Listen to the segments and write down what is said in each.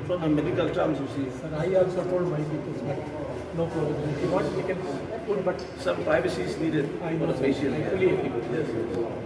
From the medical terms, you see. Sir, I also told my people that no problem. If you want, we can put, but Some privacy is needed for the patient. I fully agree with Yes.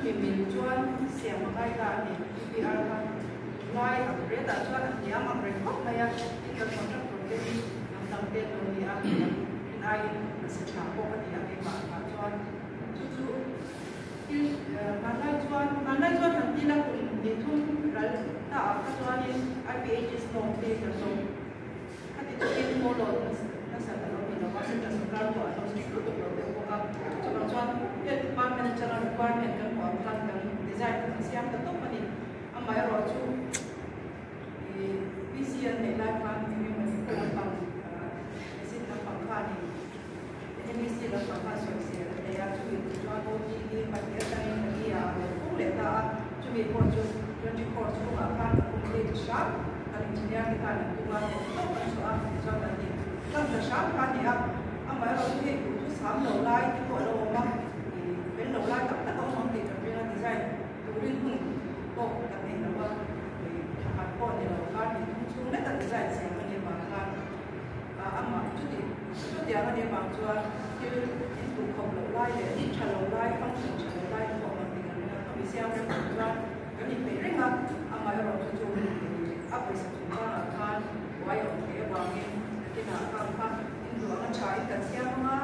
มีมินชวนเสียงไทยกันนี่ที่อาร์ตไล่อัปเดตแต่ชวนยามอัปเดตก็ไม่ยากที่จะคอนแทคกับที่นำเต็มตรงนี้อาร์ตได้ศึกษาปกติอะไรบ้างชวนจู่ๆที่มันได้ชวนทันทีแล้วคุณมีทุนรัฐแต่ชวนนี่ IPH สโนว์ที่จะส่งถ้าที่จะเป็นโมโลนั่นแสดงว่ามีเราจะสังกัดตัวเราจะรู้ตัวเราเองว่าจะมาชวนเป็นบ้านเป็นจะรับบ้านเป็นกันความรักกันดีไซน์กันเสียงกันต้องมันนี่อาไม่รอจู่วิเศษในไลฟ์ฟังที่มีมันเป็นฟังสิ่งที่ฟังฟังนี่ที่มีสิ่งที่ฟังฟังสวยเสียแต่อยากช่วยชวนคนที่มาเที่ยวกันนี่อ่ะพวกเด็กอ่ะช่วยคนช่วย24 ช่วยฟังคนที่ชอบการที่อยากที่การที่ว่าต้องการช่วยช่วยกันนี่ตั้งแต่ชอบกันนี่อ่ะอาไม่รอที่ทุกสามเหล่าไลฟ์ที่ตัวเราบ้างเป็นเหล่าไลฟ์กับแต่ต้องมองติดกับเรื่องดีไซน์ตัวเรื่องหุ่นโตกันเองนะว่าการป้อนในเราการที่ช่วงนั้นตัดใจเสียงมันเยอะมากการอามาจุดเดียวกันเยอะมากชัวร์ที่ถูกของเราไล่เลยฉันเราไล่ฟังฉันเราไล่ของมันติดกันนะมีเสียงเป็นชัวร์ก็นี่เป็นเรื่องอ่ะอามาเราจะช่วยอัพไปสักจุดว่าการไว้ของเทวาเองที่หน้าข้างข้างอินดัวกันใช้กันเสียงว่า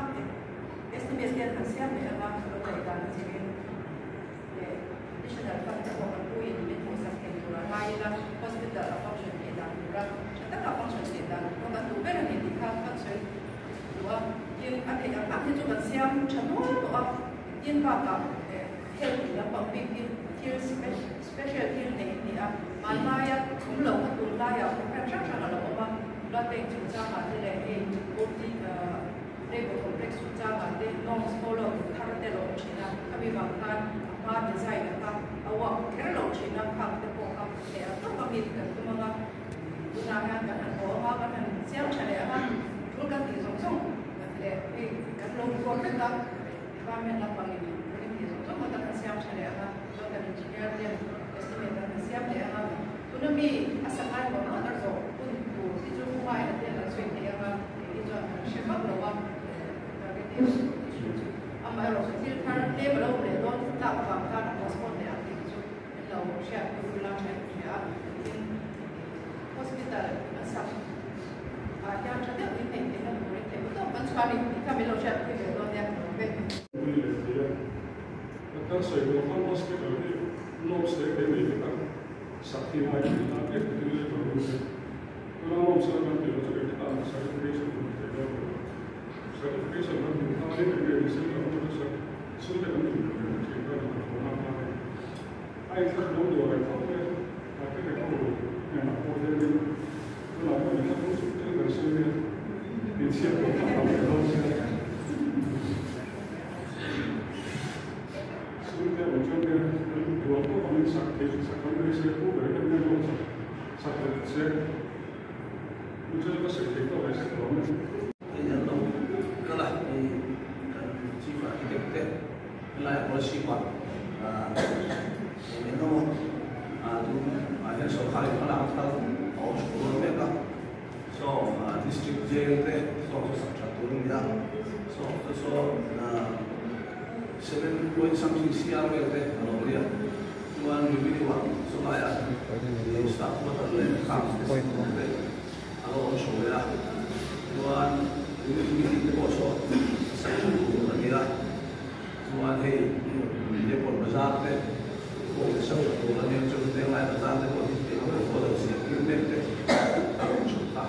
estimateกันเสียงเนี่ยนะเราใจกันจริงที่ฉันจะฟังจากคนผู้หญิงเป็นผู้สังเกตตัวไม่ละ hospital function เนี่ยดังรักฉันตั้งแต่ function เนี่ยดังเพราะงั้นตัวเป็นอะไรที่ข้ามfunction หรือว่ายิ่งอันนี้อันที่จุดเสียงฉันว่าตัวยิ่งว่ากับเที่ยวหรือว่าบิ๊กเที่ยว special เที่ยวในนี่อ่ะมันได้อะผมหลงตัวได้อะผมแค่ชักชักเราบอกว่าเราเต็มจุดจ้างมาที่ไหนเองโอ้ที่ได้บทคอมเพล็กซ์จุดจ้างมาได้น้องสโตล์ทาร์เตลล์ชินะถ้ามีบางท่านมาดีไซน์นะครับเอาว่าแค่เราชินะครับแต่พอครับแต่ต้องมีกันตัวมันดูงานกันหันหัวว่ากันเสียงเฉลี่ยนะทุกกันตีสองกันเลยกันลงก่อนนะครับว่ามันรับบางอย่างกันตีสองกันเสียงเฉลี่ยนะแล้วกันจิตใจเรียนestimateกันเสียงเฉลี่ยนะตัวนั้นมีอาศัยว่ามันก็จะคุณดูที่จุดมุ่งหมายนั่นเองส่วนที่ว่าที่จะเชื่อมระหว่างอามาเราที่ท่านเรียกเราเลยต้องตัดความท่านของสปอนเซอร์ที่จุดเราเชื่อดูเวลาใช้เนี่ยที่ hospital สักอย่างจะเดี๋ยวนี้เป็นเราบริเวณต้องมันสบายที่ทำให้เราเชื่อที่เราเนี่ยเป็นตั้งใจว่าฟัง hospital นี่โน้ตเสกเป็นไม่ได้สักที่ไม่ได้ตั้งใจที่จะทำให้เราโน้ตเสกมันเป็นเราจะได้ตั้ง certification certification นั้นเป็นทางที่เป็นเรื่องที่เราจะสุดท้ายมันเป็นเรื่องที่เราต้องทำให้ไอ้ที่เราดูอะไรเขาเนี่ยอาจจะเขาดูเนี่ยนะพอจะเป็นเราไม่ได้ต้องสุดที่เราซื้อเนี่ยเป็นเสียงของเราเราซื้อซึ่งเนี่ยผมจะเนี่ยดูว่าพวกมันสักที่สักคนไม่ใช่ผู้บริหารเนี่ยเราสักเสียงมันจะก็เสียงที่เราไม่ใช่เราเนี่ยchief architect la policy kwa no tu ada so khai ala ta au school me ka so district jail te so sa tu ni da so 7 point something cr te no ria tuan ni wa so la ya staff wa ta le ka te alo so ya tuan ni te ko so Mira, tuan hei dia pun besar te, oh besar tuan yang cukup lain besar te, oh dia pun ada siap kirim te, cukup.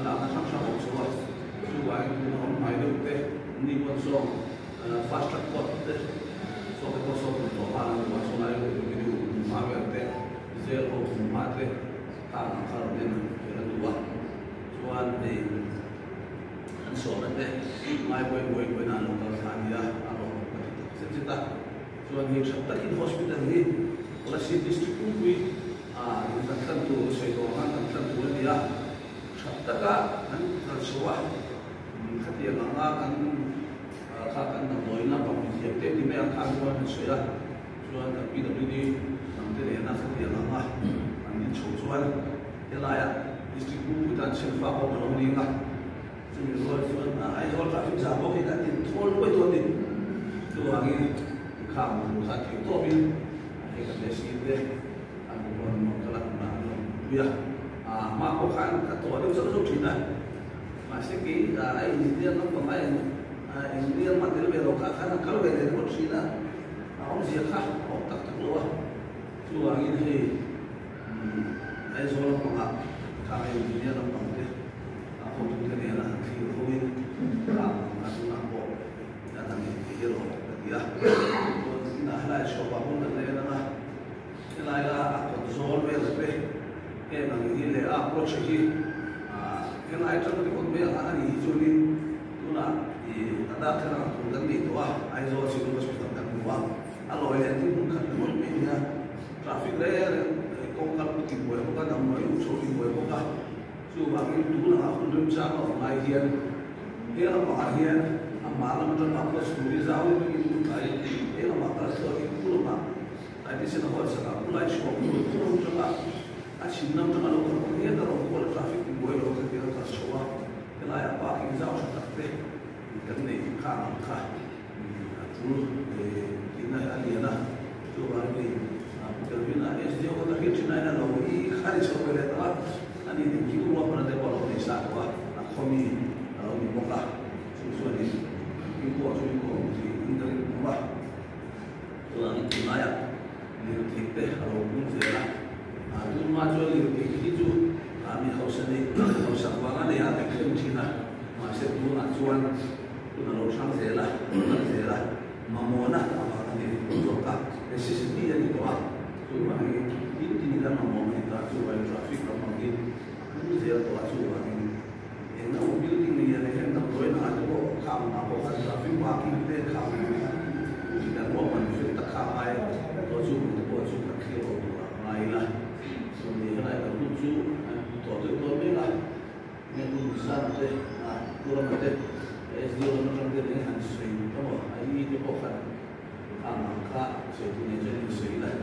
Anak anak sama semua, tuan orang hidup te, ni pun so fast track court te, so kita so tuan tuan so lain video mager te, zero mate, tangan kalau dia nak dua, tuan hei so nanti mai boy na lokal khania aro sejita so ni sabta in hospital ni ola si district kui in taktan tu sedo han taktan tu dia sabta ka an suwa khati nga kan ka kan na boy na pa ni te ti me an kan ko han soya so an pi da ni nam te na khati nga an ni chuan ela ya district kui tan selfa ko no ni nga ai rồi traffic giảm có khi đã tiền thôn quay thôn đi từ hàng ข้ามดูสัตว์ที่ตัวบินให้กับเด็กสิเด็กอันนี้คนมองตลาดมาเบียมาพบกันกับตัวเด็กสักที่ไหนมาสิ่งที่ไอ้อินเดียนั่งตรงไหนอินเดียมาเดี๋ยวเวลาข้างkalauเวลาคนสินะเอาเสียค่าเอาตักตักลัวiniให้ไอ้โซลของเราทำให้อินเดียนั่งตรงนี้เอาคนที่นี่นะที่เขาไม่ทำงานนั่งบอกจะทำให้ที่เราdia na hala show ba mun na na na ila ila ko zol be be e na ni le approach ki ila ita ko be ani juli tuna e ada kana ko dan ni to ai zo si ko hospital kan wa alo ele ti mun kan mo me ya traffic le ko kan ki bo ko ka dam mo so ki bo ko ka su ba ki tu na ko dum sa ko mai hian he la ma hian malam tu apa studi jauh itu tadi, ini mata studi puluh mak, tadi sih nak sekarang mulai show puluh juga, asyik nam tu kalau kau ni ada orang kalau traffic di bawah orang kita tak show, kalau apa kita jauh sudah teh, kita ni kan, tu kita aliana, tu baru ni, kalau bina SD orang tak kira China ada orang ini hari show boleh tak, ani ni kita luar pernah dekat orang desa tua, nak kami kalau ni muka, susah ni. Ibu asal ibu si interi rumah, tuan itu naik, lihat kita kalau pun saya, tu macam lihat itu, kami harus ni harus apa ni ada kerjanya, masih tu nak cuan, tu nak urusan saya, mamona apa ni untuk tak, necessity yang itu tu bagi itu tidak mamona itu cuan traffic apa ni, tu saya tu cuan ini, yang mobil ini yang nak tuan ada kok. Kamu apa kan traffic walking kita kamu tidak mau manfaat tak kapai tujuh tak kira lah so ni kan ada tujuh tu bela ni tu besar tu kurang ada SD orang dia ni harus sering tahu ini dia bukan angka sebetulnya jadi sering lah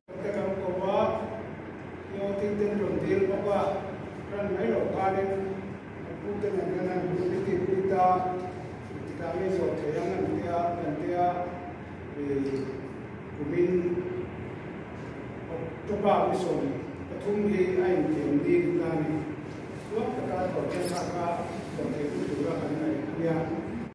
kita kamu bawa yang tinggal rondir bawa kan mai lokal Kita nak berbicara kita kami suatu yang nanti kumin coba misalnya ketumhi ain kemudian kita ni waktu kita kerja sama dengan itu juga kan ya